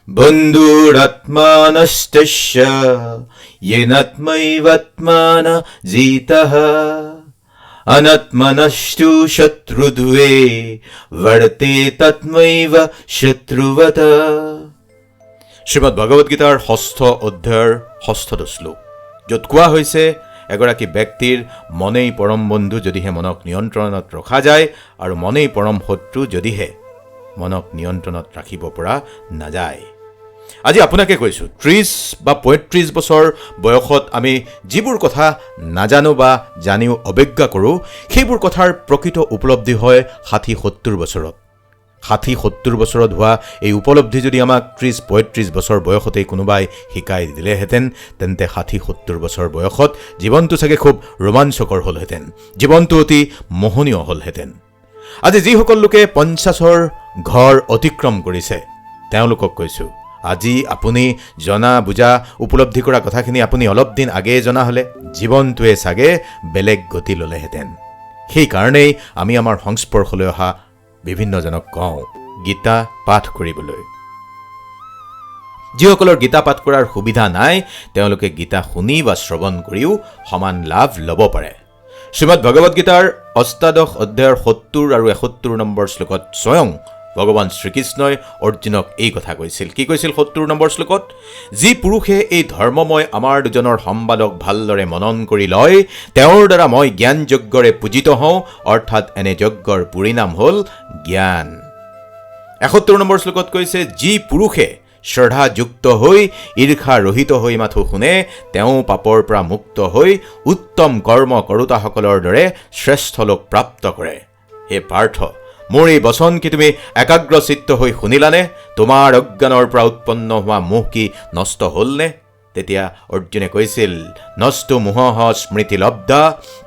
বন্ধুৰাত্মানস্তস্য येनात्मैवात्मान जीतः अनात्मनस्तु शत्रुद्वे वर्ते तत्मैव शत्रुवत। শ্ৰীমদ ভগৱদ গীতাৰ ৬ষ্ঠ অধ্যায়ৰ ৬ষ্ঠ শ্লোক, য'ত কোৱা হৈছে এগৰাকী ব্যক্তিৰ মনেই পৰম বন্ধু যদিহে মনক নিয়ন্ত্ৰণত ৰখা যায়, আৰু মনেই পৰম শত্ৰু যদিহে মনক নিয়ন্ত্ৰণত ৰাখিব পৰা নাযায়। আজি আপোনাকে কৈছোঁ, ৩০ বা ৩৫ বছৰ বয়সত আমি যিবোৰ কথা নাজানো বা জানিও অৱজ্ঞা কৰোঁ, সেইবোৰ কথাৰ প্ৰকৃত উপলব্ধি হয় ৬০-৭০ বছৰত। ৬০-৭০ বছৰত হোৱা এই উপলব্ধি যদি আমাক ৩০-৩৫ বছৰ বয়সতেই কোনোবাই শিকাই দিলেহেঁতেন, তেন্তে ৬০-৭০ বছৰ বয়সত জীৱনটো চাগে খুব ৰোমাঞ্চকৰ হ'লহেঁতেন, জীৱনটো অতি মোহনীয় হ'লহেঁতেন। আজি যিসকল লোকে ৫০ৰ ঘৰ অতিক্ৰম কৰিছে, তেওঁলোকক কৈছোঁ, আজি আপুনি জনা বুজা উপলব্ধি কৰা কথাখিনি আপুনি অলপ দিন আগেয়ে জনা হ'লে জীৱনটোৱে চাগে বেলেগ গতি ল'লেহেঁতেন। সেইকাৰণেই আমি আমাৰ সংস্পৰ্শলৈ অহা বিভিন্নজনক কওঁ গীতা পাঠ কৰিবলৈ। যিসকলৰ গীতা পাঠ কৰাৰ সুবিধা নাই, তেওঁলোকে গীতা শুনি বা শ্ৰৱণ কৰিও সমান লাভ ল'ব পাৰে। শ্ৰীমদ ভগৱদ গীতাৰ অষ্টাদশ অধ্যায়ৰ ৭০ আৰু ৭১ নম্বৰ শ্লোকত স্বয়ং ভগৱান শ্ৰীকৃষ্ণই অৰ্জুনক এই কথা কৈছিল। কি কৈছিল ৭০ নম্বৰ শ্লোকত? যি পুৰুষে এই ধৰ্মময় আমাৰ দুজনৰ সম্বাদক ভালদৰে মনন কৰি লয়, তেওঁৰ দ্বাৰা মই জ্ঞান যজ্ঞৰে পূজিত হওঁ, অৰ্থাৎ এনে যজ্ঞৰ পৰিণাম হ'ল জ্ঞান। ৭১ নম্বৰ শ্লোকত কৈছে, যি পুৰুষে শ্ৰদ্ধাযুক্ত হৈ ঈৰ্ষা ৰহিত হৈ মাথো শুনে, তেওঁ পাপৰ পৰা মুক্ত হৈ উত্তম কৰ্ম কৰোতাসকলৰ দৰে শ্ৰেষ্ঠ লোক প্ৰাপ্ত কৰে। হে পাৰ্থ, মোৰ এই বচন কি তুমি একাগ্ৰচিত্ত হৈ শুনিলানে? তোমাৰ অজ্ঞানৰ পৰা উৎপন্ন হোৱা মোহ কি নষ্ট হ'লনে? তেতিয়া অৰ্জুনে কৈছিল, নষ্ট মোহ স্মৃতিলব্ধা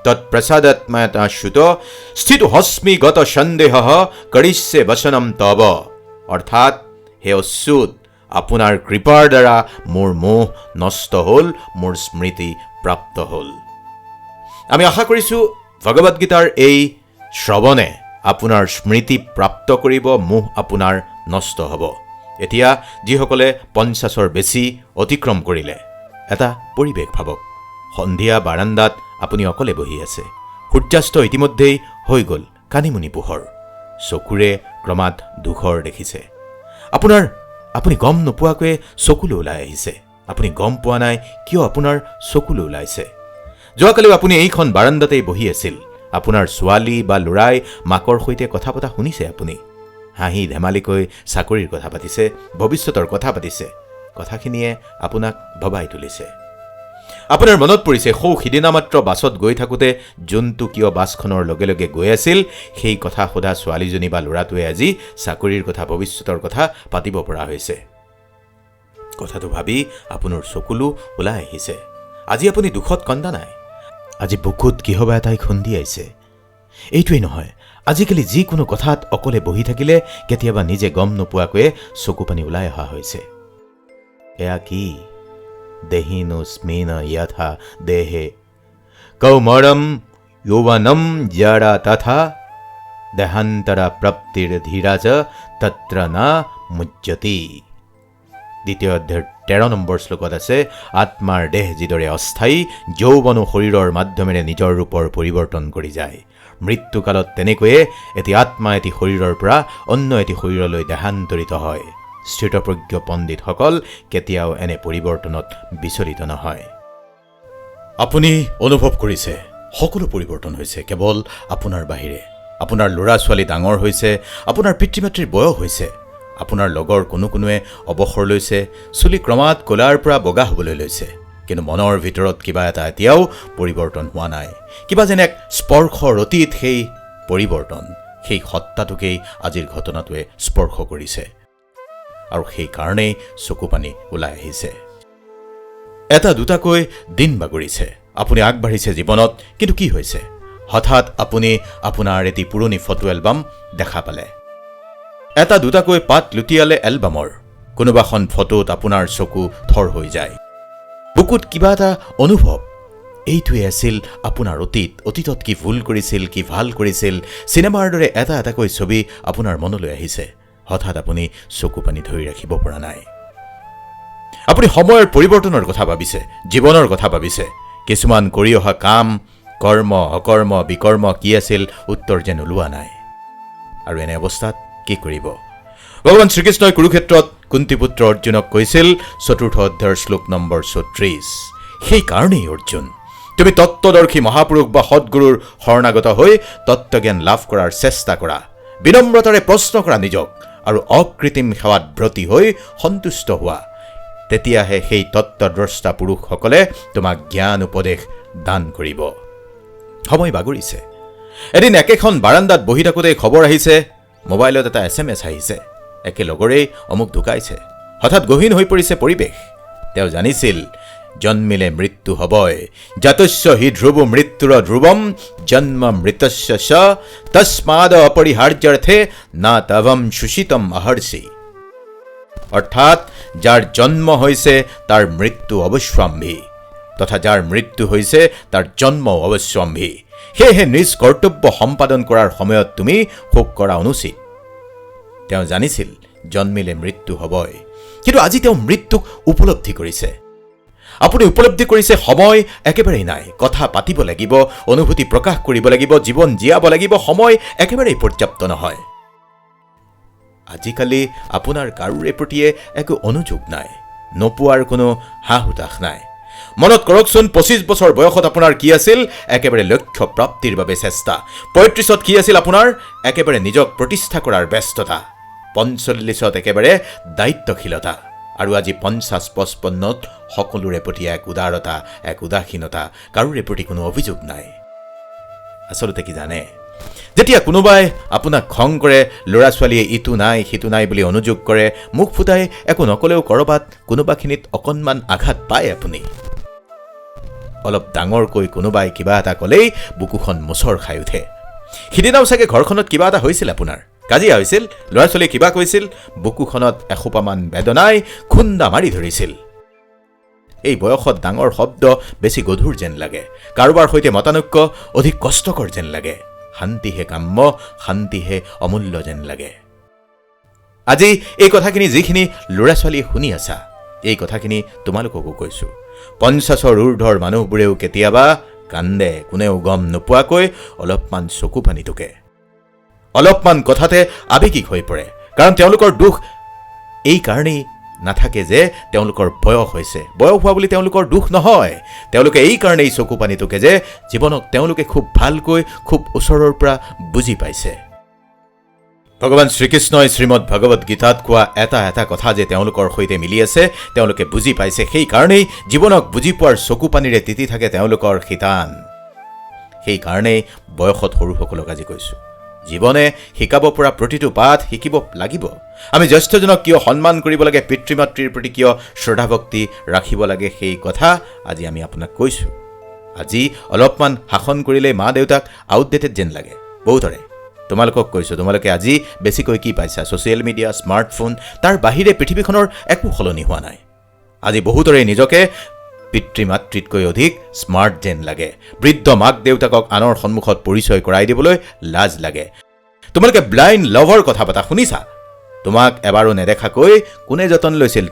তৎপ্ৰসাদাত্মা শ্ৰুত স্থিত হস্মি গত সন্দেহ কৰিছে বচনম তব। অৰ্থাৎ, হে অচ্যুত, আপোনাৰ কৃপাৰ দ্বাৰা মোৰ মোহ নষ্ট হ'ল, মোৰ স্মৃতি প্ৰাপ্ত হ'ল। আমি আশা কৰিছোঁ ভগৱদ গীতাৰ এই শ্ৰৱণে আপোনাৰ স্মৃতি প্ৰাপ্ত কৰিব, মোহ আপোনাৰ নষ্ট হ'ব। এতিয়া যিসকলে ৫০ৰ বেছি অতিক্ৰম কৰিলে, এটা পৰিৱেশ ভাবক। সন্ধিয়া বাৰান্দাত আপুনি অকলে বহি আছে, সূৰ্যাস্ত ইতিমধ্যেই হৈ গ'ল কানিমুনি পোহৰ, চকুৰে ক্ৰমাৎ ধূসৰ দেখিছে। আপুনি গম নোপোৱাকৈয়ে চকুলৈ ওলাই আহিছে, আপুনি গম পোৱা নাই কিয় আপোনাৰ চকুলৈ ওলাইছে। যোৱাকালিও আপুনি এইখন বাৰান্দাতেই বহি আছিল, আপোনাৰ ছোৱালী বা ল'ৰাই মাকৰ সৈতে কথা পতা শুনিছে। আপুনি হাঁহি ধেমালিকৈ চাকৰিৰ কথা পাতিছে, ভৱিষ্যতৰ কথা পাতিছে। কথাখিনিয়ে আপোনাক ভবাই তুলিছে। আপোনাৰ মনত পৰিছে, সিদিনা মাত্ৰ বাছত গৈ থাকোঁতে যোনটো কিয় বাছখনৰ লগে লগে গৈ আছিল, সেই কথা সোধা ছোৱালীজনী বা ল'ৰাটোৱে আজি চাকৰিৰ কথা, ভৱিষ্যতৰ কথা পাতিব পৰা হৈছে। কথাটো ভাবি আপোনাৰ চকুলো ওলাই আহিছে। আজি আপুনি দুখত কন্দা নাই, আজি বুকুত কিহবা এটাই খুন্দিয়াইছে। এইটোৱেই নহয়, আজিকালি যিকোনো কথাত অকলে বহি থাকিলে কেতিয়াবা নিজে গম নোপোৱাকৈয়ে চকু পানী ওলাই অহা হৈছে। এয়া কি? দেহিনো স্মিন যথা দেহে কৌমৰম যৌৱনম জৰা তথা দেহান্তৰা প্ৰাপ্তিৰ ধীৰাজ তত্ৰ না মুজ্যতি। দ্বিতীয় অধ্যায়ৰ ১৩ নম্বৰ শ্লোকত আছে, আত্মাৰ দেহ যিদৰে অস্থায়ী, যৌৱনো শৰীৰৰ মাধ্যমেৰে নিজৰ ৰূপৰ পৰিৱৰ্তন কৰি যায়। মৃত্যুকালত তেনেকৈয়ে এটি আত্মা এটি শৰীৰৰ পৰা অন্য এটি শৰীৰলৈ দেহান্তৰিত হয়। স্থিতপ্ৰজ্ঞ পণ্ডিতসকল কেতিয়াও এনে পৰিৱৰ্তনত বিচলিত নহয়। আপুনি অনুভৱ কৰিছে সকলো পৰিৱৰ্তন হৈছে কেৱল আপোনাৰ বাহিৰে। আপোনাৰ ল'ৰা ছোৱালী ডাঙৰ হৈছে, আপোনাৰ পিতৃ মাতৃৰ বয়স হৈছে, আপোনাৰ লগৰ কোনোৱে অৱসৰ লৈছে, চুলি ক্ৰমাৎ ক'লাৰ পৰা বগা হ'বলৈ লৈছে, কিন্তু মনৰ ভিতৰত কিবা এটা এতিয়াও পৰিৱৰ্তন হোৱা নাই। কিবা যেন এক স্পৰ্শৰ অতীত সেই পৰিৱৰ্তন, সেই সত্তাটোকেই আজিৰ ঘটনাটোৱে স্পৰ্শ কৰিছে, আৰু সেইকাৰণেই চকু পানী ওলাই আহিছে। এটা দুটাকৈ দিন বাগৰিছে, আপুনি আগবাঢ়িছে জীৱনত, কিন্তু কি হৈছে? হঠাৎ আপুনি আপোনাৰ এটি পুৰণি ফটো এলবাম দেখা পালে। এটা দুটাকৈ পাত লুটিয়ালে এলবামৰ, কোনোবাখন ফটোত আপোনাৰ চকু থৰ হৈ যায়। বুকুত কিবা এটা অনুভৱ, এইটোৱে আছিল আপোনাৰ অতীতত কি ভুল কৰিছিল, কি ভাল কৰিছিল, চিনেমাৰ দৰে এটা এটাকৈ ছবি আপোনাৰ মনলৈ আহিছে। হঠাৎ আপুনি চকু পানী ধৰি ৰাখিব পৰা নাই। আপুনি সময়ৰ পৰিৱৰ্তনৰ কথা ভাবিছে, জীৱনৰ কথা ভাবিছে। কিছুমান কৰি অহা কাম, কৰ্ম, অকৰ্ম, বিকৰ্ম কি আছিল উত্তৰ যেন ওলোৱা নাই। আৰু এনে অৱস্থাত কি কৰিব? ভগৱান শ্ৰীকৃষ্ণই কুৰুক্ষেত্ৰত কুন্তীপুত্ৰ অৰ্জুনক কৈছিল ৪ৰ্থ অধ্যায়ৰ শ্লোক নম্বৰ ৩৪, সেইকাৰণেই অৰ্জুন, তুমি তত্ত্বদৰ্শী মহাপুৰুষ বা সৎগুৰুৰ শৰণাগত হৈ তত্ত্বজ্ঞান লাভ কৰাৰ চেষ্টা কৰা, বিনম্ৰতাৰে প্ৰশ্ন কৰা নিজক, আৰু অকৃত্ৰিম সেৱাত ব্ৰতী হৈ সন্তুষ্ট হোৱা। তেতিয়াহে সেই তত্ত্বদ্ৰষ্টা পুৰুষসকলে তোমাক জ্ঞান উপদেশ দান কৰিব। সময় বাগৰিছে। এদিন একেখন বাৰাণ্ডাত বহি থাকোঁতেই খবৰ আহিছে, মোবাইলত এটা SMS আহিছে, একে লগৰেই অমুক ঢুকাইছে। হঠাৎ গহীন হৈ পৰিছে পৰিৱেশ। তেওঁ জানিছিল জন্মিলে মৃত্যু হবই, জাতস্য হি ধ্ৰুৱ মৃত্যুৰ ধ্ৰুৱম জন্ম মৃতস্য চ তস্মাদ অপৰিহাৰ্যাৰ্থে না তৱম সুষিতম অহৰ্ষি। অৰ্থাৎ যাৰ জন্ম হৈছে তাৰ মৃত্যু অৱশ্যম্ভী, তথা যাৰ মৃত্যু হৈছে তাৰ জন্ম অৱশ্যম্ভী। সেয়েহে নিজ কৰ্তব্য সম্পাদন কৰাৰ সময়ত তুমি শোক কৰা অনুচিত। তেওঁ জানিছিল জন্মিলে মৃত্যু হবই, কিন্তু আজি তেওঁ মৃত্যুক উপলব্ধি কৰিছে। আপুনি উপলব্ধি কৰিছে সময় একেবাৰেই নাই, কথা পাতিব লাগিব, অনুভূতি প্ৰকাশ কৰিব লাগিব, জীৱন জীয়াব লাগিব, সময় একেবাৰেই পৰ্যাপ্ত নহয়। আজিকালি আপোনাৰ কাৰোৰে প্ৰতিয়ে একো অনুযোগ নাই, নোপোৱাৰ কোনো হা হুতাশ নাই। মনত কৰকচোন, ২৫ বছৰ বয়সত আপোনাৰ কি আছিল? একেবাৰে লক্ষ্য প্ৰাপ্তিৰ বাবে চেষ্টা। ৩৫ত কি আছিল আপোনাৰ? একেবাৰে নিজক প্ৰতিষ্ঠা কৰাৰ ব্যস্ততা। ৪৫ত একেবাৰে দায়িত্বশীলতা। আৰু আজি ৫০-৫৫ত সকলোৰে প্ৰতি এক উদাৰতা, এক উদাসীনতা, কাৰোৰে প্ৰতি কোনো অভিযোগ নাই। আচলতে কি জানে, যেতিয়া কোনোবাই আপোনাক খং কৰে, ল'ৰা ছোৱালীয়ে ইটো নাই সিটো নাই বুলি অনুযোগ কৰে, মুখ ফুটাই একো নকলেও ক'ৰবাত কোনোবাখিনিত অকণমান আঘাত পায় আপুনি। অলপ ডাঙৰকৈ কোনোবাই কিবা এটা ক'লেই বুকুখন মোচৰ খাই উঠে। সিদিনাও চাগে ঘৰখনত কিবা এটা হৈছিল, আপোনাৰ কাজিয়া হৈছিল, ল'ৰা ছোৱালীয়ে কিবা কৈছিল, বুকুখনত এসোপামান বেদনাই খুন্দা মাৰি ধৰিছিল। এই বয়সত ডাঙৰ শব্দ বেছি গধুৰ যেন লাগে, কাৰোবাৰ সৈতে মতানৈক্য অধিক কষ্টকৰ যেন লাগে, শান্তিহে কাম্য, শান্তিহে অমূল্য যেন লাগে। আজি এই কথাখিনি যিখিনি ল'ৰা ছোৱালীয়ে শুনি আছা, এই কথাখিনি তোমালোককো কৈছোঁ। ৫০ৰ ঊৰ্ধৰ মানুহবোৰেও কেতিয়াবা কান্দে, কোনেও গম নোপোৱাকৈ অলপমান চকু পানী টুকে, অলপমান কথাতে আৱেগিক হৈ পৰে। কাৰণ তেওঁলোকৰ দুখ এই কাৰণেই নাথাকে যে তেওঁলোকৰ বয়স হৈছে। বয়স হোৱা বুলি তেওঁলোকৰ দুখ নহয়। তেওঁলোকে এই কাৰণেই চকু পানী টুকে যে জীৱনক তেওঁলোকে খুব ভালকৈ, খুব ওচৰৰ পৰা বুজি পাইছে। ভগৱান শ্ৰীকৃষ্ণই শ্ৰীমদ ভগৱত গীতাত কোৱা এটা এটা কথা যে তেওঁলোকৰ সৈতে মিলি আছে, তেওঁলোকে বুজি পাইছে। সেইকাৰণেই জীৱনক বুজি পোৱাৰ চকু পানীৰে তিতি থাকে তেওঁলোকৰ শিতান। সেইকাৰণেই বয়সত সৰুসকলক আজি কৈছোঁ, জীৱনে শিকাব পৰা প্ৰতিটো পাঠ শিকিব লাগিব। আমি জ্যেষ্ঠজনক কিয় সন্মান কৰিব লাগে, পিতৃ মাতৃৰ প্ৰতি কিয় শ্ৰদ্ধাভক্তি ৰাখিব লাগে, সেই কথা আজি আমি আপোনাক কৈছোঁ। আজি অলপমান শাসন কৰিলে মা দেউতাক আউটডেটেড যেন লাগে বহুতৰে। তোমালোকক কৈছোঁ, তোমালোকে আজি বেছিকৈ কি পাইছা? ছ'চিয়েল মিডিয়া, স্মাৰ্টফোন, তাৰ বাহিৰে পৃথিৱীখনৰ একো সলনি হোৱা নাই। আজি বহুতৰে নিজকে পিতৃ মাতৃতকৈ অধিক স্মাৰ্ট যেন লাগে। বৃদ্ধ মাক দেউতাকক আনৰ সন্মুখত পৰিচয় কৰাই দিবলৈ লাজ লাগে। তোমালোকে ব্লাইণ্ড লাভৰ কথা পতা শুনিছা? তোমাক এবাৰো নেদেখাকৈ কোনে যতন লৈছিল?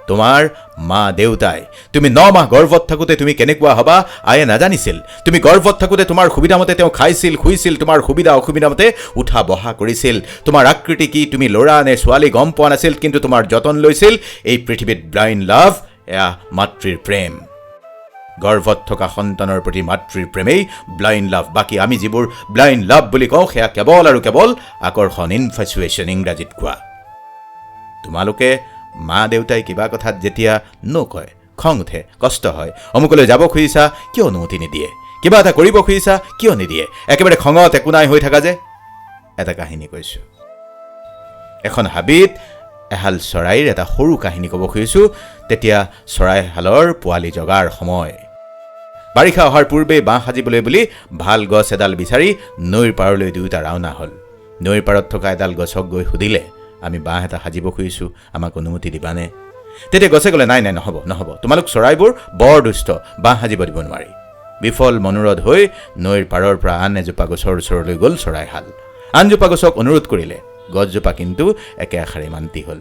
তোমাৰ মা দেউতাই। তুমি ৯ মাহ গৰ্ভত থাকোঁতে তুমি কেনেকুৱা হ'বা আয়ে নাজানিছিল। তুমি গৰ্ভত থাকোঁতে তোমাৰ সুবিধামতে তেওঁ খাইছিল, শুইছিল, তোমাৰ সুবিধা অসুবিধামতে উঠা বহা কৰিছিল। তোমাৰ আকৃতি কি, তুমি ল'ৰা নে ছোৱালী গম পোৱা নাছিল, কিন্তু তোমাৰ যতন লৈছিল। এই পৃথিৱীত ব্লাইণ্ড লাভ, এয়া মাতৃৰ প্ৰেম। গৰ্ভত থকা সন্তানৰ প্ৰতি মাতৃৰ প্ৰেমেই ব্লাইণ্ড লাভ। বাকী আমি যিবোৰ ব্লাইণ্ড লাভ বুলি কওঁ, সেয়া কেৱল আৰু কেৱল আকৰ্ষণ, ইনফেচুৱেশ্যন ইংৰাজীত কোৱা। তোমালোকে মা দেউতাই কিবা কথাত যেতিয়া নকয়, খং উঠে, কষ্ট হয়। অমুকলৈ যাব খুজিছা, কিয় অনুমতি নিদিয়ে? কিবা এটা কৰিব খুজিছা, কিয় নিদিয়ে? একেবাৰে খঙত একো নাই হৈ থাকা যে। এটা কাহিনী কৈছোঁ। এখন হাবিত এহাল চৰাইৰ এটা সৰু কাহিনী ক'ব খুজিছোঁ। তেতিয়া চৰাইহালৰ পোৱালি জগাৰ সময়। বাৰিষা অহাৰ পূৰ্বেই বাঁহ সাজিবলৈ বুলি ভাল গছ এডাল বিচাৰি নৈৰ পাৰলৈ দুয়োটা ৰাওনা হ'ল। নৈৰ পাৰত থকা এডাল গছক গৈ সুধিলে, আমি বাঁহ এটা সাজিব খুজিছোঁ, আমাক অনুমতি দিবানে? তেতিয়া গছে ক'লে, নাই নাই, নহ'ব, তোমালোক চৰাইবোৰ বৰ দুষ্ট, বাঁহ সাজিব দিব নোৱাৰি। বিফল মনোৰথ হৈ নৈৰ পাৰৰ পৰা আন এজোপা গছৰ ওচৰলৈ গ'ল চৰাইহাল। আনজোপা গছক অনুৰোধ কৰিলে, গছজোপা কিন্তু একে আষাৰে মান্তি হ'ল।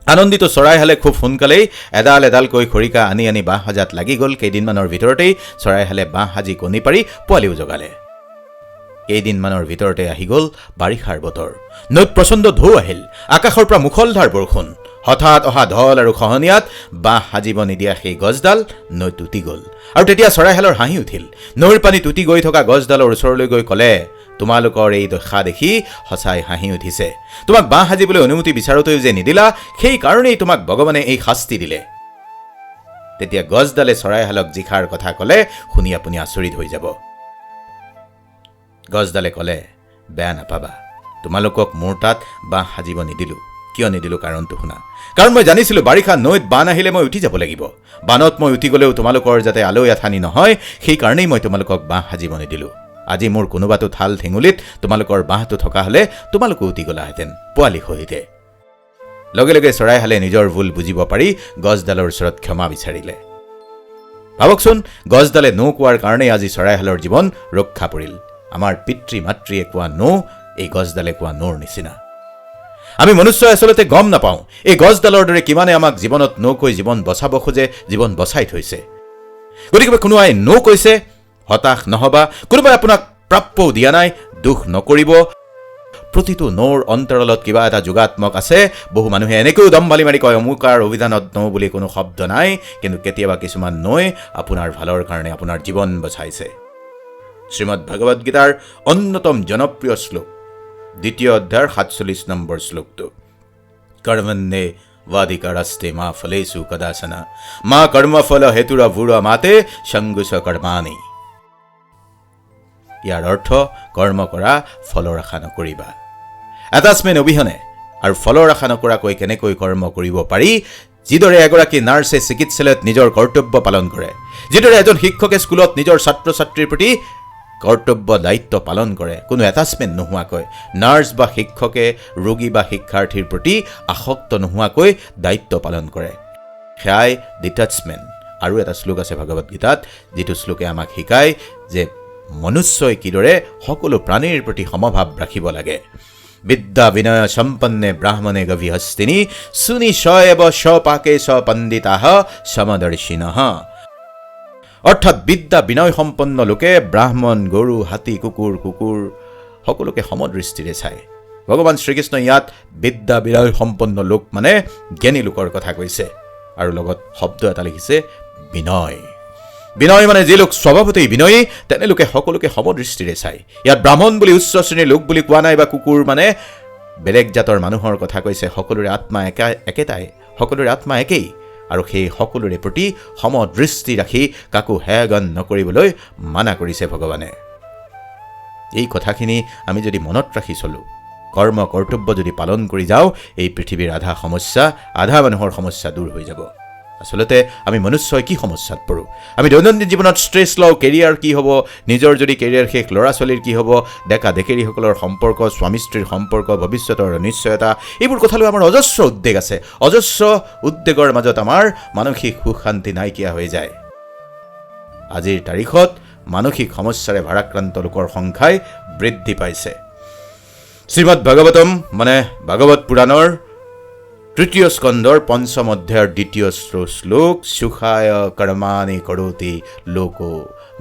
আনন্দিত চৰাইহালে খুব সোনকালেই এডাল এডালকৈ খৰিকা আনি আনি বাঁহ সাজাত লাগি গ'ল। কেইদিনমানৰ ভিতৰতেই চৰাইহালে বাঁহ সাজি কণী পাৰি পোৱালিও জগালে। কেইদিনমানৰ ভিতৰতে আহি গ'ল বাৰিষাৰ বতৰ। নৈত প্ৰচণ্ড ঢৌ আহিল, আকাশৰ পৰা মুখলধাৰ বৰষুণ। হঠাৎ অহা ঢল আৰু খহনীয়াত বাঁহ সাজিব নিদিয়া সেই গছডাল নৈত উটি গ'ল। আৰু তেতিয়া চৰাইহালৰ হাঁহি উঠিল। নৈৰ পানীত উটি গৈ থকা গছডালৰ ওচৰলৈ গৈ ক'লে, তোমালোকৰ এই দশা দেখি সঁচাই হাঁহি উঠিছে। তোমাক বাঁহ সাজিবলৈ অনুমতি বিচাৰোঁতেও যে নিদিলা, সেইকাৰণেই তোমাক ভগৱানে এই শাস্তি দিলে। তেতিয়া গছডালে চৰাইহালক যিষাৰ কথা ক'লে শুনি আপুনি আচৰিত হৈ যাব। গছডালে ক'লে, বেয়া নাপাবা, তোমালোকক মোৰ তাত বাঁহ সাজিব নিদিলোঁ। কিয় নিদিলোঁ কাৰণটো শুনা। কাৰণ মই জানিছিলোঁ বাৰিষা নৈত বান আহিলে মই উঠি যাব লাগিব। বানত মই উঠি গ'লেও তোমালোকৰ যাতে আলৈ আথানি নহয়, সেইকাৰণেই মই তোমালোকক বাঁহ সাজিব নিদিলোঁ। আজি মোৰ কোনোবাটো ঠাল ঠেঙুলিত তোমালোকৰ বাঁহটো থকা হ'লে তোমালোকো উঠি গ'লাহেঁতেন পোৱালি সহিতে। লগে লগে চৰাইহালে নিজৰ ভুল বুজিব পাৰি গছডালৰ ওচৰত ক্ষমা বিচাৰিলে। ভাবকচোন, গছডালে নৌ কোৱাৰ কাৰণেই আজি চৰাইহালৰ জীৱন ৰক্ষা পৰিল। আমাৰ পিতৃ মাতৃয়ে কোৱা নৌ এই গছডালে কোৱা নৌৰ নিচিনা। আমি মনুষ্যই আচলতে গম নাপাওঁ এই গছডালৰ দৰে কিমানে আমাক জীৱনত নৌকৈ জীৱন বচাব খোজে, জীৱন বচাই থৈছে। গতিকে কোনোবাই নৌ কৈছে, হতাশ নহবা। কোনোবাই আপোনাক প্ৰাপ্যও দিয়া নাই, দুখ নকৰিব। প্ৰতিটো নৌৰ অন্তৰালত কিবা এটা যোগাত্মক আছে। বহু মানুহে এনেকৈও দম্ভালি মাৰি কয়, অমুকাৰ অভিধানত নৌ বুলি কোনো শব্দ নাই, কিন্তু কেতিয়াবা কিছুমান নৈ আপোনাৰ ভালৰ কাৰণে আপোনাৰ জীৱন বচাইছে। শ্ৰীমদ ভগৱদ গীতাৰ অন্যতম জনপ্ৰিয় শ্লোক, 2 অধ্যায়ৰ 47 নম্বৰ শ্লোকটো, কৰ্মণ্যে ৱাধিকাৰস্তে মা ফলেষু কদাচন মা কৰ্মফল হেতুৰ ভূৰ মাতে সংগুচ কৰ্মাণি। ইয়াৰ অৰ্থ, কৰ্ম কৰা, ফলৰ আশা নকৰিবা। এটাচমেণ্ট অবিহনে আৰু ফলৰ আশা নকৰাকৈ কেনেকৈ কৰ্ম কৰিব পাৰি, যিদৰে এগৰাকী নাৰ্ছে চিকিৎসালয়ত নিজৰ কৰ্তব্য পালন কৰে, যিদৰে এজন শিক্ষকে স্কুলত নিজৰ ছাত্ৰ ছাত্ৰীৰ প্ৰতি কৰ্তব্য দায়িত্ব পালন কৰে, কোনো এটাচমেণ্ট নোহোৱাকৈ। নাৰ্ছ বা শিক্ষকে ৰোগী বা শিক্ষাৰ্থীৰ প্ৰতি আসক্ত নোহোৱাকৈ দায়িত্ব পালন কৰে, সেয়াই ডিটাচমেণ্ট। আৰু এটা শ্লোক আছে ভগৱদ গীতাত, যিটো শ্লোকে আমাক শিকায় যে মনুষ্যই কিদৰে সকলো প্ৰাণীৰ প্ৰতি সমভাৱ ৰাখিব লাগে। বিদ্যা বিনয় সম্পন্নে ব্ৰাহ্মণে গভীহস্তিনী সুনি স্বয়ব স্বপাকে স্বপণ্ডিতাঃ সমদৰ্শিনঃ। অৰ্থাৎ বিদ্যা বিনয় সম্পন্ন লোকে ব্ৰাহ্মণ, গৰু, হাতী, কুকুৰ সকলোকে সমদৃষ্টিৰে চায়। ভগৱান শ্ৰীকৃষ্ণই ইয়াত বিদ্যা বিনয় সম্পন্ন লোক মানে জ্ঞানী লোকৰ কথা কৈছে, আৰু লগত শব্দ এটা লিখিছে বিনয়। বিনয় মানে যি লোক স্বভাৱতেই বিনয়ী, তেনেলোকে সকলোকে সমদৃষ্টিৰে চায়। ইয়াত ব্ৰাহ্মণ বুলি উচ্চ শ্ৰেণীৰ লোক বুলি কোৱা নাই, বা কুকুৰ মানে বেলেগ জাতৰ মানুহৰ কথা কৈছে। সকলোৰে আত্মা একেটাই, সকলোৰে আত্মা একেই, আৰু সেই সকলোৰে প্ৰতি সমদৃষ্টি ৰাখি কাকো হেয়গন নকৰিবলৈ মানা কৰিছে ভগৱানে। এই কথাখিনি আমি যদি মনত ৰাখি চলোঁ, কৰ্ম কৰ্তব্য যদি পালন কৰি যাওঁ, এই পৃথিৱীৰ আধা সমস্যা, আধা মানুহৰ সমস্যা দূৰ হৈ যাব। আচলতে আমি মনুষ্যই কি সমস্যাত পৰোঁ? আমি দৈনন্দিন জীৱনত ষ্ট্ৰেছ লওঁ, কেৰিয়াৰ কি হ'ব, নিজৰ যদি কেৰিয়াৰ শেষ, ল'ৰা ছোৱালীৰ কি হ'ব, ডেকা ডেকেৰীসকলৰ সম্পৰ্ক, স্বামী স্ত্ৰীৰ সম্পৰ্ক, ভৱিষ্যতৰ অনিশ্চয়তা, এইবোৰ কথালৈ আমাৰ অজস্ৰ উদ্বেগ আছে। অজস্ৰ উদ্বেগৰ মাজত আমাৰ মানসিক সুখ শান্তি নাইকিয়া হৈ যায়। আজিৰ তাৰিখত মানসিক সমস্যাৰে ভাৰাক্ৰান্ত লোকৰ সংখ্যাই বৃদ্ধি পাইছে। শ্ৰীমদ ভাগৱতম মানে ভাগৱত পুৰাণৰ 3য় স্কন্ধৰ 5ম অধ্যায়ৰ 2য় শ্লোক, সুখায় কৰ্মাণি কৰোতি লোকো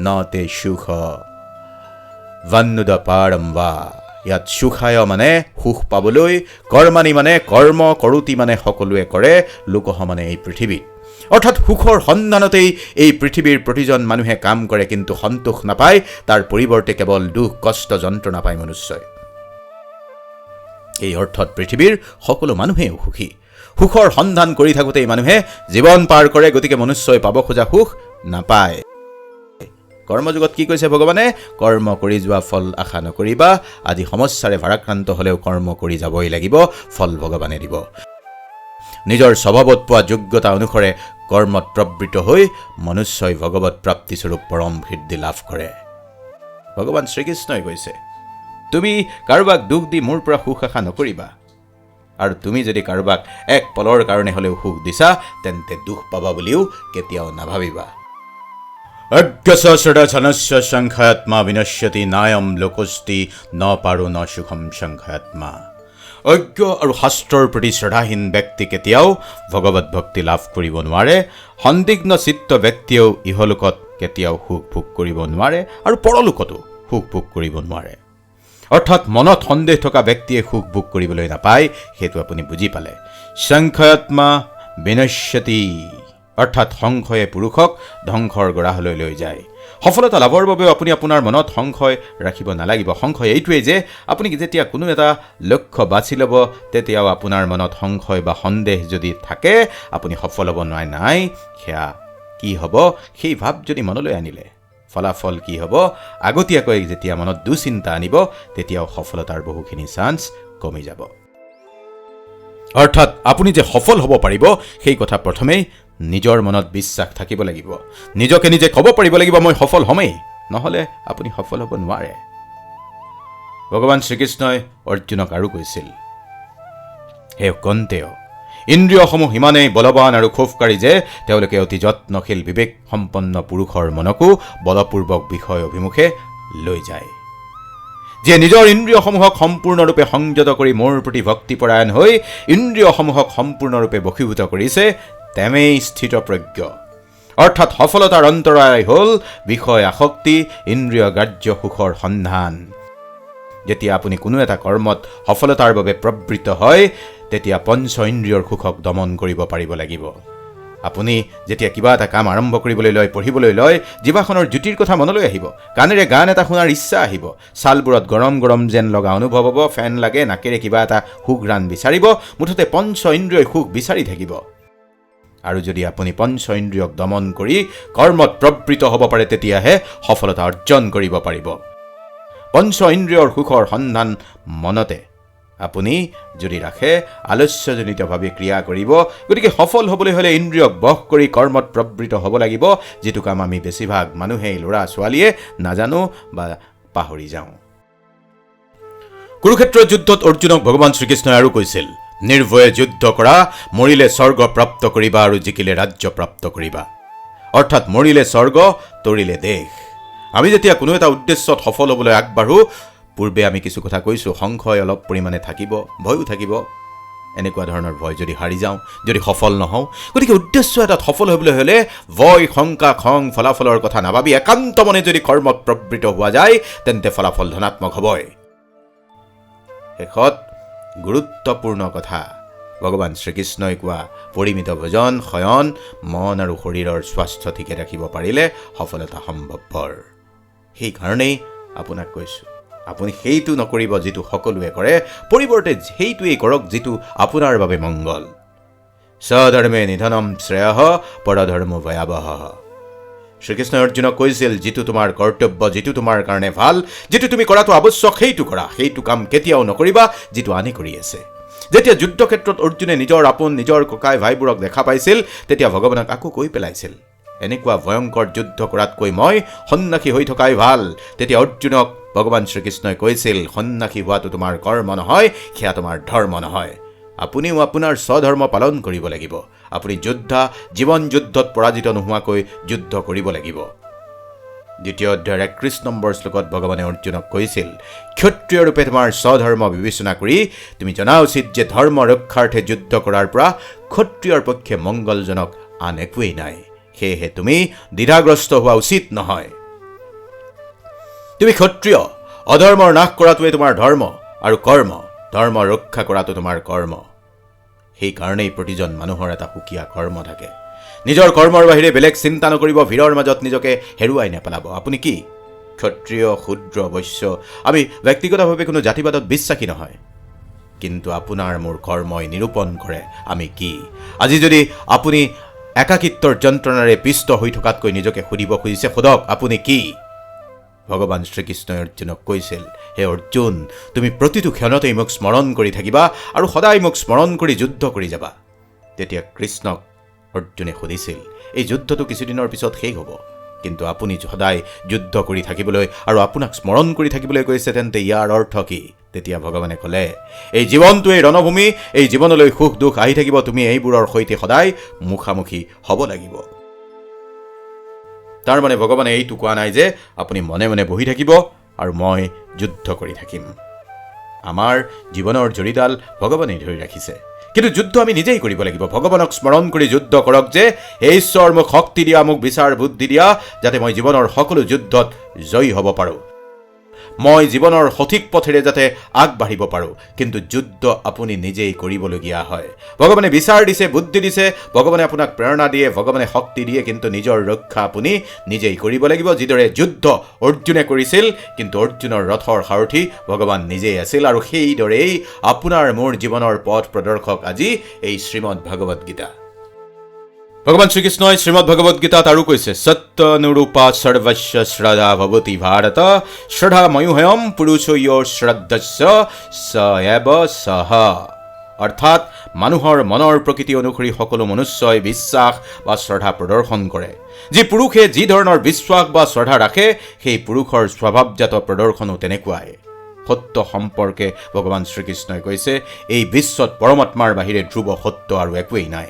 নতে সুখ বন্নুদ পাৰম ৱা। ইয়াত সুখায় মানে সুখ পাবলৈ, কৰ্মাণি মানে কৰ্ম, কৰোতি মানে সকলোৱে কৰে, লোকহ মানে এই পৃথিৱীত। অৰ্থাৎ সুখৰ সন্ধানতেই এই পৃথিৱীৰ প্ৰতিজন মানুহে কাম কৰে, কিন্তু সন্তোষ নাপায়। তাৰ পৰিৱৰ্তে কেৱল দুখ, কষ্ট, যন্ত্ৰণা পায় মনুষ্যই। এই অৰ্থত পৃথিৱীৰ সকলো মানুহেই সুখী। সুখৰ সন্ধান কৰি থাকোঁতেই মানুহে জীৱন পাৰ কৰে, গতিকে মনুষ্যই পাব খোজা সুখ নাপায়। কৰ্মযুগত কি কৈছে ভগৱানে? কৰ্ম কৰি যোৱা, ফল আশা নকৰিবা। আজি সমস্যাৰে ভাৰাক্ৰান্ত হ'লেও কৰ্ম কৰি যাবই লাগিব, ফল ভগৱানে দিব। নিজৰ স্বভাৱত পোৱা যোগ্যতা অনুসৰে কৰ্মত প্ৰবৃত্ত হৈ মনুষ্যই ভগৱত প্ৰাপ্তিস্বৰূপ পৰম সিদ্ধি লাভ কৰে। ভগৱান শ্ৰীকৃষ্ণই কৈছে, তুমি কাৰোবাক দুখ দি মোৰ পৰা সুখ আশা নকৰিবা। আৰু তুমি যদি কাৰোবাক এক পলৰ কাৰণে হ'লেও সুখ দিছা, তেন্তে দুখ পাবা বুলিও কেতিয়াও নাভাবিবা। অজ্ঞসহস্ৰধনস্য সংখ্যাত্মা বিনশ্যতি নায়ম লোকস্তি ন পাৰো ন সুখম সংখ্যাত্মা। অজ্ঞ আৰু শাস্ত্ৰৰ প্ৰতি শ্ৰদ্ধাহীন ব্যক্তি কেতিয়াও ভগৱত ভক্তি লাভ কৰিব নোৱাৰে। সন্দিগ্ধ চিত্ত ব্যক্তিয়েও ইহলোকত কেতিয়াও সুখ ভোগ কৰিব নোৱাৰে আৰু পৰলোকতো সুখ ভোগ কৰিব নোৱাৰে। অৰ্থাৎ মনত সন্দেহ থকা ব্যক্তিয়ে সুখ ভোগ কৰিবলৈ নাপায়, সেইটো আপুনি বুজি পালে। সংশয়াত্মা বিনশ্যতি, অৰ্থাৎ সংশয়ে পুৰুষক ধ্বংসৰ গৰাহলৈ লৈ যায়। সফলতা লাভৰ বাবেও আপুনি আপোনাৰ মনত সংশয় ৰাখিব নালাগিব। সংশয় এইটোৱেই যে আপুনি যেতিয়া কোনো এটা লক্ষ্য বাছি ল'ব, তেতিয়াও আপোনাৰ মনত সংশয় বা সন্দেহ যদি থাকে, আপুনি সফল হ'ব নোৱাৰে। নাই, সেয়া কি হ'ব, সেই ভাৱ যদি মনলৈ আনিলে ফলাফল কি হ'ব, আগতীয়াকৈ যেতিয়া মনত দুচিন্তা আনিব, তেতিয়াও সফলতাৰ বহুখিনি চান্স কমি যাব। অৰ্থাৎ আপুনি যে সফল হ'ব পাৰিব, সেই কথা প্ৰথমেই নিজৰ মনত বিশ্বাস থাকিব লাগিব। নিজকে নিজে ক'ব পাৰিব লাগিব, মই সফল হ'মেই, নহ'লে আপুনি সফল হ'ব নোৱাৰে। ভগৱান শ্ৰীকৃষ্ণই অৰ্জুনক আৰু কৈছিল, হে কন্তেয়, ইন্দ্ৰিয়সমূহ ইমানেই বলৱান আৰু ক্ষোভকাৰী যে তেওঁলোকে অতি যত্নশীল বিবেক সম্পন্ন পুৰুষৰ মনকো বলপূৰ্বক বিষয় অভিমুখে লৈ যায়। যিয়ে নিজৰ ইন্দ্ৰিয়সমূহক সম্পূৰ্ণৰূপে সংযত কৰি মোৰ প্ৰতি ভক্তিপৰায়ণ হৈ ইন্দ্ৰিয়সমূহক সম্পূৰ্ণৰূপে বশীভূত কৰিছে, তেমেই স্থিতপ্ৰজ্ঞ। অৰ্থাৎ সফলতাৰ অন্তৰায় হ'ল বিষয় আসক্তি, ইন্দ্ৰিয় গ্ৰাহ্য সুখৰ সন্ধান। যেতিয়া আপুনি কোনো এটা কৰ্মত সফলতাৰ বাবে প্ৰবৃত্ত হয়, তেতিয়া পঞ্চ ইন্দ্ৰিয়ৰ সুখক দমন কৰিব পাৰিব লাগিব। আপুনি যেতিয়া কিবা এটা কাম আৰম্ভ কৰিবলৈ লয়, পঢ়িবলৈ লয়, জিভাখনৰ জ্যোতিৰ কথা মনলৈ আহিব, কাণেৰে গান এটা শুনাৰ ইচ্ছা আহিব, ছালবোৰত গৰম গৰম যেন লগা অনুভৱ হ'ব, ফেন লাগে, নাকেৰে কিবা এটা সুঘ্ৰাণ বিচাৰিব, মুঠতে পঞ্চ ইন্দ্ৰিয়ই সুখ বিচাৰি থাকিব। আৰু যদি আপুনি পঞ্চ ইন্দ্ৰিয়ক দমন কৰি কৰ্মত প্ৰবৃত্ত হ'ব পাৰে, তেতিয়াহে সফলতা অৰ্জন কৰিব পাৰিব। পঞ্চ ইন্দ্ৰিয়ৰ সুখৰ সন্ধান মনতে আপুনি যদি ৰাখে, আলস্যজনিতভাৱে ক্ৰিয়া কৰিব। গতিকে সফল হ'বলৈ হ'লে ইন্দ্ৰিয়ক বশ কৰি কৰ্মত প্ৰবৃত্ত হ'ব লাগিব, যিটো কাম আমি বেছিভাগ মানুহেই, ল'ৰা ছোৱালীয়ে নাজানো বা পাহৰি যাওঁ। কুৰুক্ষেত্ৰৰ যুদ্ধত অৰ্জুনক ভগৱান শ্ৰীকৃষ্ণই আৰু কৈছিল, নিৰ্ভয়ে যুদ্ধ কৰা, মৰিলে স্বৰ্গ প্ৰাপ্ত কৰিবা আৰু জিকিলে ৰাজ্য প্ৰাপ্ত কৰিবা। অৰ্থাৎ মৰিলে স্বৰ্গ, তৰিলে দেশ। আমি যেতিয়া কোনো এটা উদ্দেশ্যত সফল হ'বলৈ আগবাঢ়ো, পূৰ্বে আমি কিছু কথা কৈছোঁ, সংশয় অলপ পৰিমাণে থাকিব, ভয়ো থাকিব। এনেকুৱা ধৰণৰ ভয় যদি হাৰি যাওঁ, যদি সফল নহওঁ, গতিকে উদ্দেশ্য এটাত সফল হ'বলৈ হ'লে ভয়, শংকা, খং, ফলাফলৰ কথা নাভাবি একান্ত মনে যদি কৰ্মত প্ৰবৃত্ত হোৱা যায়, তেন্তে ফলাফল ধনাত্মক হ'বই। শেষত গুৰুত্বপূৰ্ণ কথা, ভগৱান শ্ৰীকৃষ্ণই কোৱা পৰিমিত ভোজন, শয়ন, মন আৰু শৰীৰৰ স্বাস্থ্য ঠিকে ৰাখিব পাৰিলে সফলতা সম্ভৱপৰ। সেইকাৰণেই আপোনাক কৈছোঁ, আপুনি সেইটো নকৰিব যিটো সকলোৱে কৰে, পৰিৱৰ্তে সেইটোৱেই কৰক যিটো আপোনাৰ বাবে মংগল। স্বধৰ্মে নিধনম শ্ৰেয়ঃ পৰধৰ্ম ভয়াৱহ। শ্ৰীকৃষ্ণই অৰ্জুনক কৈছিল, যিটো তোমাৰ কৰ্তব্য, যিটো তোমাৰ কাৰণে ভাল, যিটো তুমি কৰাটো আৱশ্যক, সেইটো কৰা। সেইটো কাম কেতিয়াও নকৰিবা যিটো আনে কৰি আছে। যেতিয়া যুদ্ধক্ষেত্ৰত অৰ্জুনে নিজৰ আপোন, নিজৰ ককাই ভাইবোৰক দেখা পাইছিল, তেতিয়া ভগৱানক আকৌ কৈ পেলাইছিল, এনেকুৱা ভয়ংকৰ যুদ্ধ কৰাতকৈ মই সন্ন্যাসী হৈ থকাই ভাল। তেতিয়া অৰ্জুনক ভগৱান শ্ৰীকৃষ্ণই কৈছিল, সন্ন্যাসী হোৱাটো তোমাৰ কৰ্ম নহয়, সেয়া তোমাৰ ধৰ্ম নহয়। আপুনিও আপোনাৰ স্বধৰ্ম পালন কৰিব লাগিব। আপুনি যোদ্ধা, জীৱন যুদ্ধত পৰাজিত নোহোৱাকৈ যুদ্ধ কৰিব লাগিব। দ্বিতীয় অধ্যায়ৰ 31 নম্বৰ শ্লোকত ভগৱানে অৰ্জুনক কৈছিল, ক্ষত্ৰিয় ৰূপে তোমাৰ স্বধৰ্ম বিবেচনা কৰি তুমি জনা উচিত যে ধৰ্ম ৰক্ষাৰ্থে যুদ্ধ কৰাৰ পৰা ক্ষত্ৰিয়ৰ পক্ষে মংগলজনক আন একোৱেই নাই। সেয়েহে তুমি দ্বিধাগ্ৰস্ত হোৱা উচিত নহয়। তুমি ক্ষত্ৰিয়, অধৰ্মৰ নাশ কৰাটোৱে তোমাৰ ধৰ্ম আৰু কৰ্ম, ধৰ্ম ৰক্ষা কৰাটো তোমাৰ কৰ্ম। সেইকাৰণেই প্ৰতিজন মানুহৰ এটা সুকীয়া কৰ্ম থাকে। নিজৰ কৰ্মৰ বাহিৰে বেলেগ চিন্তা নকৰিব, ভিৰৰ মাজত নিজকে হেৰুৱাই নেপেলাব। আপুনি কি? ক্ষত্ৰিয়, শূদ্ৰ, বৈশ্য, আমি ব্যক্তিগতভাৱে কোনো জাতিবাদত বিশ্বাসী নহয়, কিন্তু আপোনাৰ মোৰ কৰ্মই নিৰূপণ কৰে আমি কি। আজি যদি আপুনি একাকিত্বৰ যন্ত্ৰণাৰে পিষ্ট হৈ থকাতকৈ নিজকে সুধিব খুজিছে, সোধক আপুনি কি? ভগৱান শ্ৰীকৃষ্ণই অৰ্জুনক কৈছিল, হে অৰ্জুন, তুমি প্ৰতিটো ক্ষণতেই মোক স্মৰণ কৰি থাকিবা আৰু সদায় মোক স্মৰণ কৰি যুদ্ধ কৰি যাবা। তেতিয়া কৃষ্ণক অৰ্জুনে সুধিছিল, এই যুদ্ধটো কিছুদিনৰ পিছত শেষ হ'ব, কিন্তু আপুনি সদায় যুদ্ধ কৰি থাকিবলৈ আৰু আপোনাক স্মৰণ কৰি থাকিবলৈ কৈছে, তেন্তে ইয়াৰ অৰ্থ কি? তেতিয়া ভগৱানে ক'লে, এই জীৱনটোৱেই ৰণভূমি, এই জীৱনলৈ সুখ দুখ আহি থাকিব, তুমি এইবোৰৰ সৈতে সদায় মুখামুখি হ'ব লাগিব। তাৰ মানে ভগৱানে এইটো কোৱা নাই যে আপুনি মনে মনে বহি থাকিব আৰু মই যুদ্ধ কৰি থাকিম। আমাৰ জীৱনৰ জৰিডাল ভগৱানে ধৰি ৰাখিছে, কিন্তু যুদ্ধ আমি নিজেই কৰিব লাগিব। ভগৱানক স্মৰণ কৰি যুদ্ধ কৰক যে হে ঈশ্বৰ, মোক শক্তি দিয়া, মোক বিচাৰ বুদ্ধি দিয়া, যাতে মই জীৱনৰ সকলো যুদ্ধত জয়ী হ'ব পাৰোঁ, মই জীৱনৰ সঠিক পথেৰে যাতে আগবাঢ়িব পাৰোঁ। কিন্তু যুদ্ধ আপুনি নিজেই কৰিবলগীয়া হয়। ভগৱানে বিচাৰ দিছে, বুদ্ধি দিছে, ভগৱানে আপোনাক প্ৰেৰণা দিয়ে, ভগৱানে শক্তি দিয়ে, কিন্তু নিজৰ ৰক্ষা আপুনি নিজেই কৰিব লাগিব। যিদৰে যুদ্ধ অৰ্জুনে কৰিছিল, কিন্তু অৰ্জুনৰ ৰথৰ সাৰথি ভগৱান নিজেই আছিল, আৰু সেইদৰেই আপোনাৰ মোৰ জীৱনৰ পথ প্ৰদৰ্শক আজি এই শ্ৰীমদ ভাগৱত গীতা। ভগৱান শ্ৰীকৃষ্ণই শ্ৰীমদ ভাগৱত গীতাত আৰু কৈছে, সত্যনুৰূপা সৰ্বস্য শ্ৰদ্ধা ভৱতি ভাৰত, শ্ৰদ্ধা ময়োহয়ম পুৰুষয়ো শ্ৰদ্ধস্য স এব সহ। অৰ্থাৎ মানুহৰ মনৰ প্ৰকৃতি অনুসৰি সকলো মনুষ্যই বিশ্বাস বা শ্ৰদ্ধা প্ৰদৰ্শন কৰে। যি পুৰুষে যি ধৰণৰ বিশ্বাস বা শ্ৰদ্ধা ৰাখে, সেই পুৰুষৰ স্বভাৱজাত প্ৰদৰ্শনো তেনেকুৱাই। সত্য সম্পৰ্কে ভগৱান শ্ৰীকৃষ্ণই কৈছে, এই বিশ্বত পৰমাত্মাৰ বাহিৰে ধ্ৰুৱ সত্য আৰু একোৱেই নাই।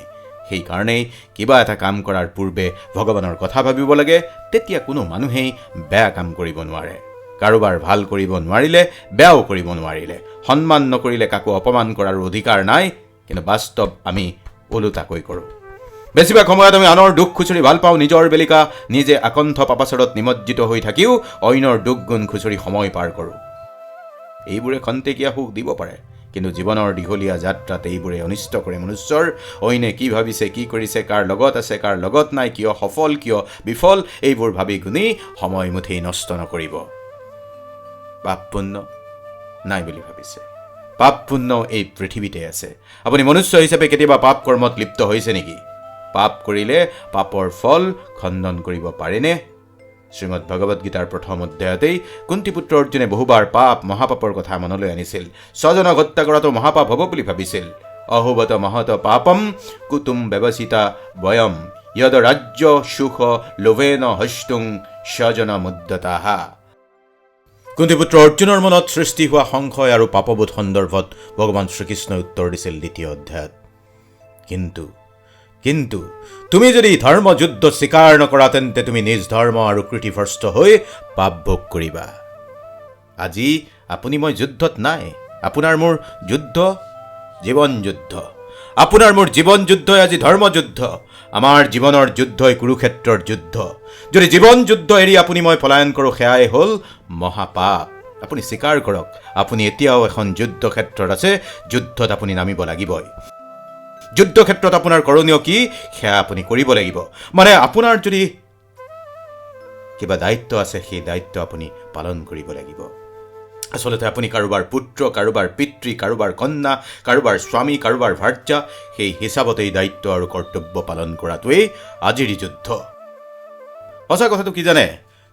সেইকাৰণেই কিবা এটা কাম কৰাৰ পূৰ্বে ভগৱানৰ কথা ভাবিব লাগে, তেতিয়া কোনো মানুহেই বেয়া কাম কৰিব নোৱাৰে। কাৰোবাৰ ভাল কৰিব নোৱাৰিলে, বেয়াও কৰিব নোৱাৰিলে, সন্মান নকৰিলে কাকো অপমান কৰাৰ অধিকাৰ নাই, কিন্তু বাস্তৱ আমি ওলোটাকৈ কৰোঁ। বেছিভাগ সময়ত আমি আনৰ দুখ খুচৰি ভাল পাওঁ, নিজৰ বেলিকা নিজে আকণ্ঠ পাপাচাৰত নিমজ্জিত হৈ থাকিও অইনৰ দুখ গুণ খুচৰি সময় পাৰ কৰোঁ। এইবোৰে খন্তেকীয়া সুখ দিব পাৰে, কিন্তু জীৱনৰ দীঘলীয়া যাত্ৰাত এইবোৰে অনিষ্ট কৰে মনুষ্যৰ। অইনে কি ভাবিছে, কি কৰিছে, কাৰ লগত আছে, কাৰ লগত নাই, কিয় সফল, কিয় বিফল, এইবোৰ ভাবি গুণি সময় মুঠেই নষ্ট নকৰিব। পাপ পুণ্য নাই বুলি ভাবিছে, পাপ পুণ্য এই পৃথিৱীতে আছে। আপুনি মনুষ্য হিচাপে কেতিয়াবা পাপ কৰ্মত লিপ্ত হৈছে নেকি? পাপ কৰিলে পাপৰ ফল খণ্ডন কৰিব পাৰেনে? শ্ৰীমদ ভাগৱত গীতাৰ প্ৰথম অধ্যায়তেই কুন্তীপুত্ৰ অৰ্জুনে বহুবাৰ পাপ মহাপাপৰ কথা মনলৈ আনিছিল। স্বজনক হত্যা কৰাটো মহাপাপ হ'ব বুলি ভাবিছিল। অহুবত মহত পাপম কুতুম ব্যৱচিতা বয়ম য়দ ৰাজ্য সুখ লোভেন হস্তুং স্বজন মুদ্যতাহা। কুন্তীপুত্ৰ অৰ্জুনৰ মনত সৃষ্টি হোৱা সংশয় আৰু পাপবোধ সন্দৰ্ভত ভগৱান শ্ৰীকৃষ্ণই উত্তৰ দিছিল দ্বিতীয় অধ্যায়ত। কিন্তু তুমি যদি ধৰ্ম যুদ্ধ স্বীকাৰ নকৰা, তেন্তে তুমি নিজ ধৰ্ম আৰু কৃতিভ্ৰষ্ট হৈ পাপ ভোগ কৰিবা। আজি আপুনি মই যুদ্ধত নাই। আপোনাৰ মোৰ যুদ্ধ জীৱন যুদ্ধ, আপোনাৰ মোৰ জীৱন যুদ্ধই আজি ধৰ্ম যুদ্ধ। আমাৰ জীৱনৰ যুদ্ধই কুৰুক্ষেত্ৰৰ যুদ্ধ। যদি জীৱন যুদ্ধ এৰি আপুনি মই পলায়ন কৰোঁ, সেয়াই হ'ল মহাপাপ। আপুনি স্বীকাৰ কৰক, আপুনি এতিয়াও এখন যুদ্ধক্ষেত্ৰত আছে, যুদ্ধত আপুনি নামিব লাগিবই। যুদ্ধক্ষেত্ৰত আপোনাৰ কৰণীয় কি, সেয়া আপুনি কৰিব লাগিব। মানে আপোনাৰ যদি কিবা দায়িত্ব আছে, সেই দায়িত্ব আপুনি পালন কৰিব লাগিব। আচলতে আপুনি কাৰোবাৰ পুত্ৰ, কাৰোবাৰ পিতৃ, কাৰোবাৰ কন্যা, কাৰোবাৰ স্বামী, কাৰোবাৰ ভাৰ্যা, সেই হিচাপতেই দায়িত্ব আৰু কৰ্তব্য পালন কৰাটোৱেই আজিৰ যুদ্ধ। সঁচা কথাটো কি জানে?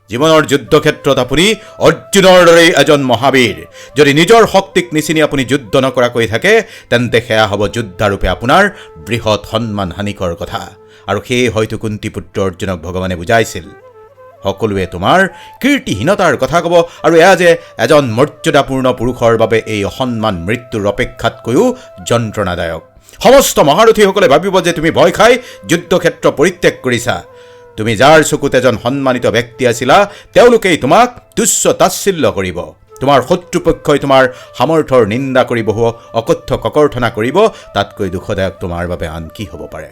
জীৱনৰ যুদ্ধক্ষেত্ৰত আপুনি অৰ্জুনৰ দৰেই এজন মহাবীৰ। যদি নিজৰ শক্তিক নিচিনি আপুনি যুদ্ধ নকৰাকৈ থাকে, তেন্তে সেয়া হ'ব যুদ্ধাৰূপে আপোনাৰ বৃহৎ সন্মান হানিকৰ কথা। আৰু সেয়ে হয়তো কুন্তীপুত্ৰ অৰ্জুনক ভগৱানে বুজাইছিল, সকলোৱে তোমাৰ কীৰ্তিহীনতাৰ কথা ক'ব, আৰু এয়া যে এজন মৰ্যাদাপূৰ্ণ পুৰুষৰ বাবে এই অসন্মান মৃত্যুৰ অপেক্ষাতকৈও যন্ত্ৰণাদায়ক। সমস্ত মহাৰথীসকলে ভাবিব যে তুমি ভয় খাই যুদ্ধক্ষেত্ৰ পৰিত্যাগ কৰিছা। তুমি যাৰ চকুত এজন সন্মানিত ব্যক্তি আছিলা, তেওঁলোকেই তোমাক তুচ্ছ তাচ্ছিল্য কৰিব। তোমাৰ শত্ৰুপক্ষই তোমাৰ সামৰ্থ্যৰ নিন্দা কৰি বহু অকথ্য ককৰ্থনা কৰিব। তাতকৈ দুখদায়ক তোমাৰ বাবে আন কি হ'ব পাৰে?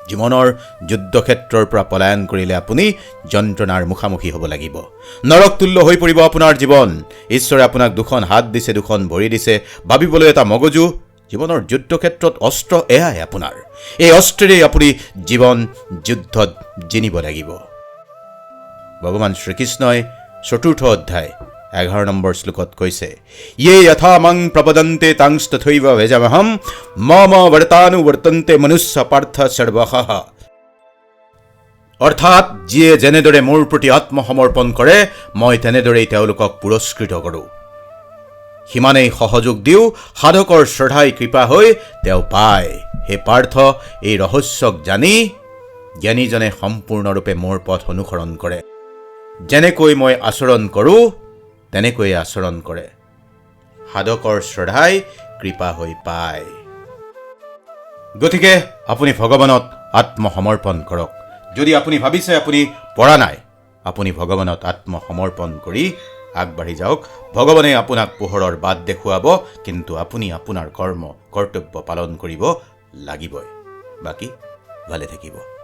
জীৱনৰ যুদ্ধক্ষেত্ৰৰ পৰা পলায়ন কৰিলে আপুনি যন্ত্ৰণাৰ মুখামুখি হ'ব লাগিব। নৰকতুল্য হৈ পৰিব আপোনাৰ জীৱন। ঈশ্বৰে আপোনাক দুখন হাত দিছে, দুখন ভৰি দিছে, ভাবিবলৈ এটা মগজু। জীৱনৰ যুদ্ধক্ষেত্ৰত অস্ত্ৰ এয়াই আপোনাৰ। এই অস্ত্ৰেৰেই আপুনি জীৱন যুদ্ধত জিনিব লাগিব। ভগৱান শ্ৰীকৃষ্ণই ৪ৰ্থ অধ্যায় ১১ নম্বৰ শ্লোকত কৈছে, য়ে যথা মং প্ৰপদন্তে তাংস্তথৈব ভেজমহম মম বৰ্তানুবৰ্তন্তে মনুষ্য পাৰ্থ সৰ্বশঃ। অৰ্থাৎ যিয়ে যেনেদৰে মোৰ প্ৰতি আত্মসমৰ্পণ কৰে, মই তেনেদৰেই তেওঁলোকক পুৰস্কৃত কৰোঁ। সিমানেই সহযোগ দিও সাধকৰ শ্ৰদ্ধাই কৃপা হৈ তেওঁ পায়। হে পাৰ্থ, এই ৰহস্যক জানি জ্ঞানীজনে সম্পূৰ্ণৰূপে মোৰ পথ অনুসৰণ কৰে। যেনেকৈ মই আচৰণ কৰোঁ, তেনেকৈয়ে আচৰণ কৰে। সাধকৰ শ্ৰদ্ধাই কৃপা হৈ পায়। গতিকে আপুনি ভগৱানত আত্মসমৰ্পণ কৰক। যদি আপুনি ভাবিছে আপুনি পৰা নাই, আপুনি ভগৱানত আত্মসমৰ্পণ কৰি আগবাঢ়ি যাওক। ভগৱানে আপোনাক পোহৰৰ বাট দেখুৱাব, কিন্তু আপুনি আপোনাৰ কৰ্তব্য পালন কৰিব লাগিবই। বাকী ভালে থাকিব।